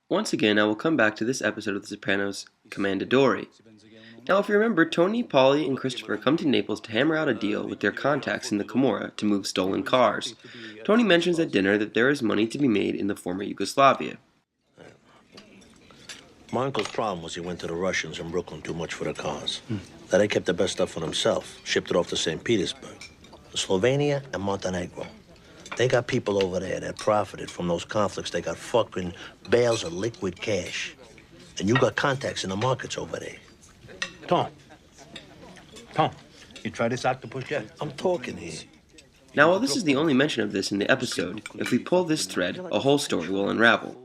Once again, I will come back to this episode of The Sopranos, Commandadori. Now, if you remember, Tony, Paulie, and Christopher come to Naples to hammer out a deal with their contacts in the Camorra to move stolen cars. Tony mentions at dinner that there is money to be made in the former Yugoslavia. My uncle's problem was he went to the Russians in Brooklyn too much for the cars. That he kept the best stuff for himself, shipped it off to St. Petersburg. Slovenia and Montenegro. They got people over there that profited from those conflicts. They got fucking bales of liquid cash. And you got contacts in the markets over there. Tom, you try this octopus yet? I'm talking here. Now, while this is the only mention of this in the episode, if we pull this thread, a whole story will unravel.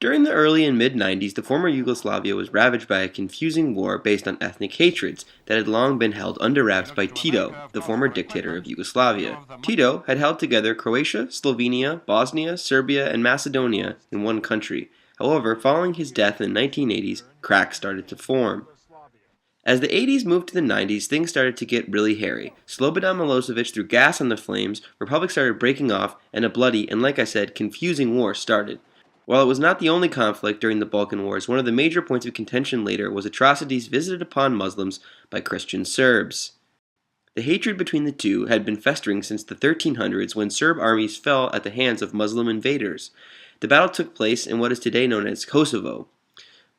During the early and mid-90s, the former Yugoslavia was ravaged by a confusing war based on ethnic hatreds that had long been held under wraps by Tito, the former dictator of Yugoslavia. Tito had held together Croatia, Slovenia, Bosnia, Serbia, and Macedonia in one country. However, following his death in the 1980s, cracks started to form. As the 80s moved to the 90s, things started to get really hairy. Slobodan Milosevic threw gas on the flames, republics started breaking off, and a bloody, and like I said, confusing war started. While it was not the only conflict during the Balkan Wars, one of the major points of contention later was atrocities visited upon Muslims by Christian Serbs. The hatred between the two had been festering since the 1300s when Serb armies fell at the hands of Muslim invaders. The battle took place in what is today known as Kosovo.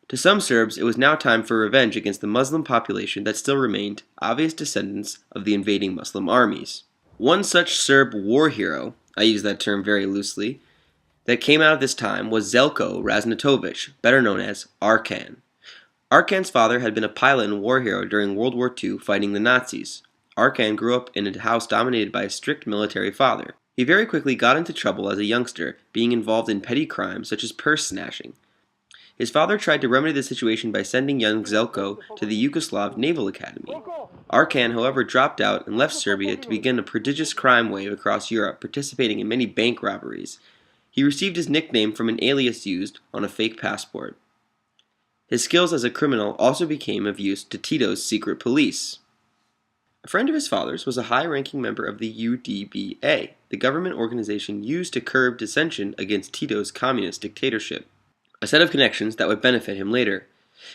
To some Serbs, it was now time for revenge against the Muslim population that still remained obvious descendants of the invading Muslim armies. One such Serb war hero, I use that term very loosely, that came out of this time was Zeljko Raznatovic, better known as Arkan. Arkan's father had been a pilot and war hero during World War II fighting the Nazis. Arkan grew up in a house dominated by a strict military father. He very quickly got into trouble as a youngster, being involved in petty crimes such as purse snatching. His father tried to remedy the situation by sending young Zeljko to the Yugoslav Naval Academy. Arkan, however, dropped out and left Serbia to begin a prodigious crime wave across Europe, participating in many bank robberies. He received his nickname from an alias used on a fake passport. His skills as a criminal also became of use to Tito's secret police. A friend of his father's was a high-ranking member of the UDBA, the government organization used to curb dissension against Tito's communist dictatorship. A set of connections that would benefit him later.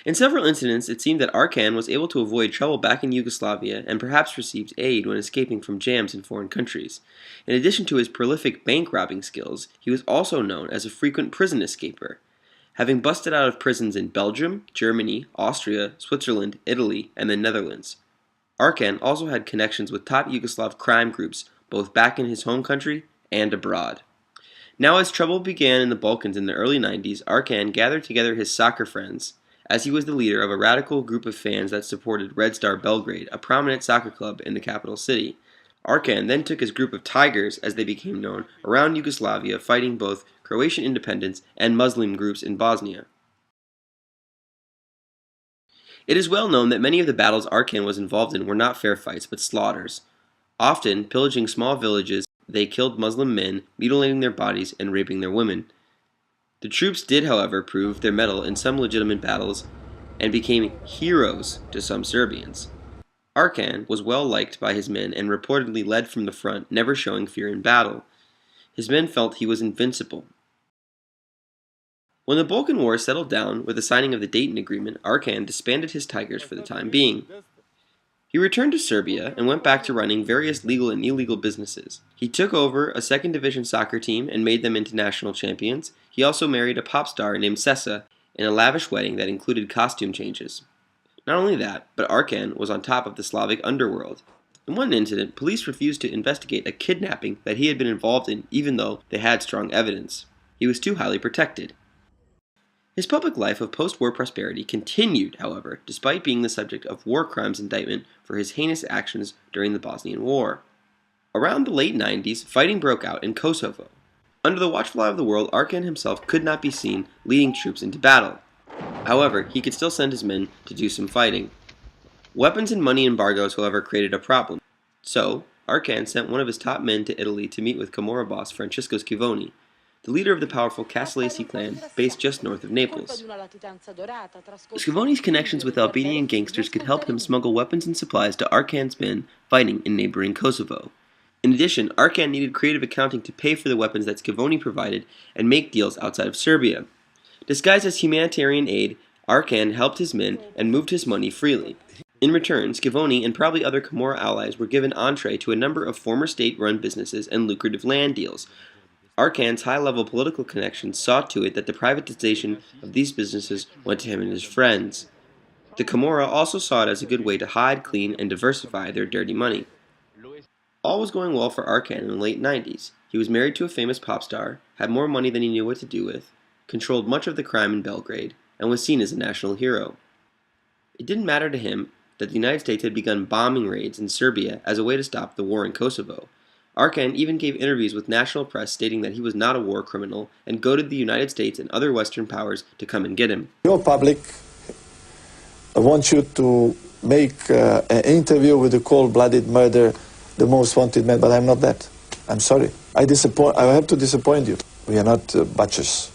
In several incidents, it seemed that Arkan was able to avoid trouble back in Yugoslavia and perhaps received aid when escaping from jams in foreign countries. In addition to his prolific bank robbing skills, he was also known as a frequent prison escaper. Having busted out of prisons in Belgium, Germany, Austria, Switzerland, Italy, and the Netherlands. Arkan also had connections with top Yugoslav crime groups, both back in his home country and abroad. Now as trouble began in the Balkans in the early 90s, Arkan gathered together his soccer friends, as he was the leader of a radical group of fans that supported Red Star Belgrade, a prominent soccer club in the capital city. Arkan then took his group of Tigers, as they became known, around Yugoslavia, fighting both Croatian independence and Muslim groups in Bosnia. It is well known that many of the battles Arkan was involved in were not fair fights, but slaughters. Often, pillaging small villages, they killed Muslim men, mutilating their bodies and raping their women. The troops did, however, prove their mettle in some legitimate battles and became heroes to some Serbians. Arkan was well liked by his men and reportedly led from the front, never showing fear in battle. His men felt he was invincible. When the Balkan War settled down with the signing of the Dayton Agreement, Arkan disbanded his Tigers for the time being. He returned to Serbia and went back to running various legal and illegal businesses. He took over a second division soccer team and made them into national champions. He also married a pop star named Sessa in a lavish wedding that included costume changes. Not only that, but Arkan was on top of the Slavic underworld. In one incident, police refused to investigate a kidnapping that he had been involved in even though they had strong evidence. He was too highly protected. His public life of post-war prosperity continued, however, despite being the subject of war crimes indictment for his heinous actions during the Bosnian War. Around the late 90s, fighting broke out in Kosovo. Under the watchful eye of the world, Arkan himself could not be seen leading troops into battle. However, he could still send his men to do some fighting. Weapons and money embargoes, however, created a problem. So, Arkan sent one of his top men to Italy to meet with Camorra boss Francesco Schivoni, the leader of the powerful Castellesi clan based just north of Naples. Schivoni's connections with Albanian gangsters could help him smuggle weapons and supplies to Arkan's men fighting in neighboring Kosovo. In addition, Arkan needed creative accounting to pay for the weapons that Schivoni provided and make deals outside of Serbia. Disguised as humanitarian aid, Arkan helped his men and moved his money freely. In return, Scavoni and probably other Camorra allies were given entree to a number of former state-run businesses and lucrative land deals. Arkan's high-level political connections saw to it that the privatization of these businesses went to him and his friends. The Camorra also saw it as a good way to hide, clean, and diversify their dirty money. All was going well for Arkan in the late 90s. He was married to a famous pop star, had more money than he knew what to do with, controlled much of the crime in Belgrade, and was seen as a national hero. It didn't matter to him that the United States had begun bombing raids in Serbia as a way to stop the war in Kosovo. Arkan even gave interviews with national press stating that he was not a war criminal and goaded the United States and other Western powers to come and get him. Your public wants you to make an interview with the cold-blooded murderer, the most wanted man, but I'm not that. I'm sorry. I have to disappoint you. We are not butchers.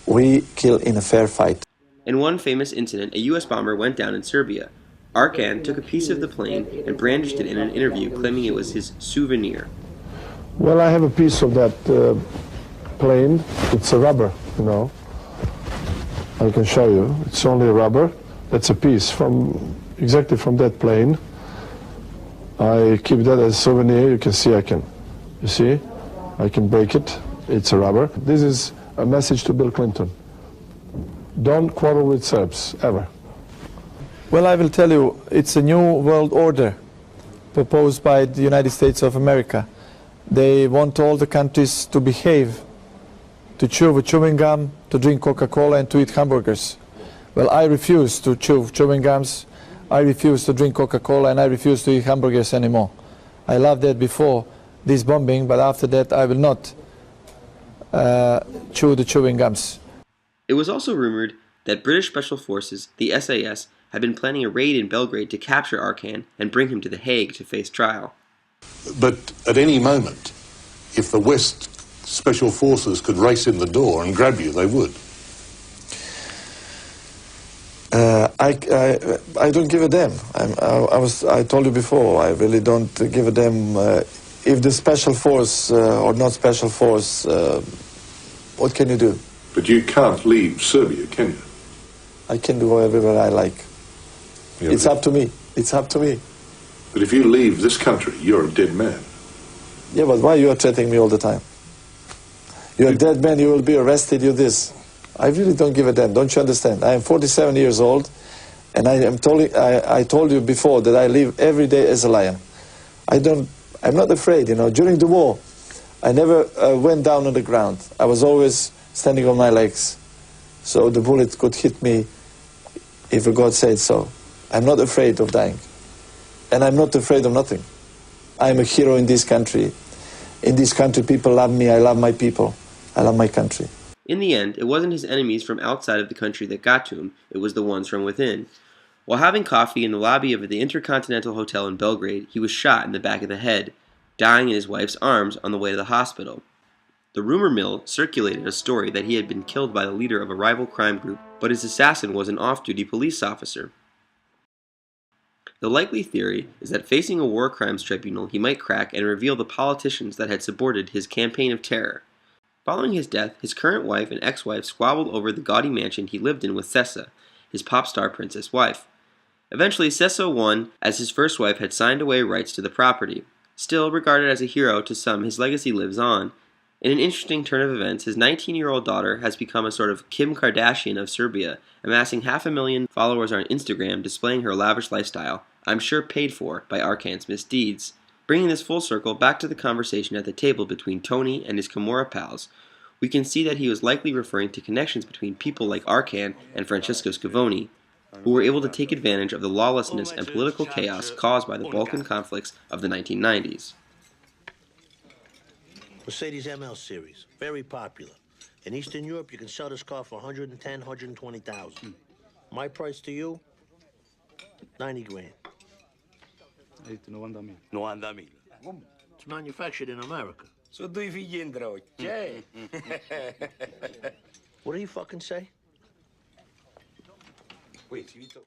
We kill in a fair fight. In one famous incident, a U.S. bomber went down in Serbia. Arkan took a piece of the plane and brandished it in an interview, claiming it was his souvenir. Well, I have a piece of that plane. It's a rubber, you know. I can show you. It's only a rubber. That's a piece exactly from that plane. I keep that as a souvenir. You can see you see, I can break it. It's a rubber. This is a message to Bill Clinton. Don't quarrel with Serbs, ever. Well, I will tell you, it's a new world order proposed by the United States of America. They want all the countries to behave, to chew with chewing gum, to drink Coca-Cola, and to eat hamburgers. Well, I refuse to chew chewing gums, I refuse to drink Coca-Cola, and I refuse to eat hamburgers anymore. I loved that before this bombing, but after that I will not chew the chewing gums. It was also rumored that British Special Forces, the SAS, had been planning a raid in Belgrade to capture Arkan and bring him to The Hague to face trial. But at any moment, if the West Special Forces could race in the door and grab you, they would. I don't give a damn. I told you before, I really don't give a damn if the special force or not special force, what can you do? But you can't leave Serbia, can you? I can do whatever I like. Yeah, it's up to me. It's up to me. But if you leave this country, you're a dead man. Yeah, but why you are threatening me all the time? You're a dead man, you will be arrested, you this. I really don't give a damn, don't you understand? I am 47 years old, and I told you before that I live every day as a lion. I'm not afraid, you know. During the war, I never went down on the ground. I was always standing on my legs, so the bullet could hit me if God said so. I'm not afraid of dying, and I'm not afraid of nothing. I'm a hero in this country. In this country, people love me, I love my people, I love my country. In the end, it wasn't his enemies from outside of the country that got to him, it was the ones from within. While having coffee in the lobby of the Intercontinental Hotel in Belgrade, he was shot in the back of the head, dying in his wife's arms on the way to the hospital. The rumor mill circulated a story that he had been killed by the leader of a rival crime group, but his assassin was an off-duty police officer. The likely theory is that facing a war crimes tribunal, he might crack and reveal the politicians that had supported his campaign of terror. Following his death, his current wife and ex-wife squabbled over the gaudy mansion he lived in with Sessa, his pop star princess wife. Eventually, Sessa won, as his first wife had signed away rights to the property. Still regarded as a hero to some, his legacy lives on. In an interesting turn of events, his 19-year-old daughter has become a sort of Kim Kardashian of Serbia, amassing 500,000 followers on Instagram displaying her lavish lifestyle, I'm sure paid for by Arkan's misdeeds. Bringing this full circle back to the conversation at the table between Tony and his Camorra pals, we can see that he was likely referring to connections between people like Arkan and Francesco Scavoni, who were able to take advantage of the lawlessness and political chaos caused by the Balkan conflicts of the 1990s. Mercedes ML series, very popular. In Eastern Europe, you can sell this car for 110, 120,000. My price to you, 90 grand. Hai detto 90.000. 90.000. It's manufactured in America. Sono due figli in troccia. What do you fucking say? Wait, Vito.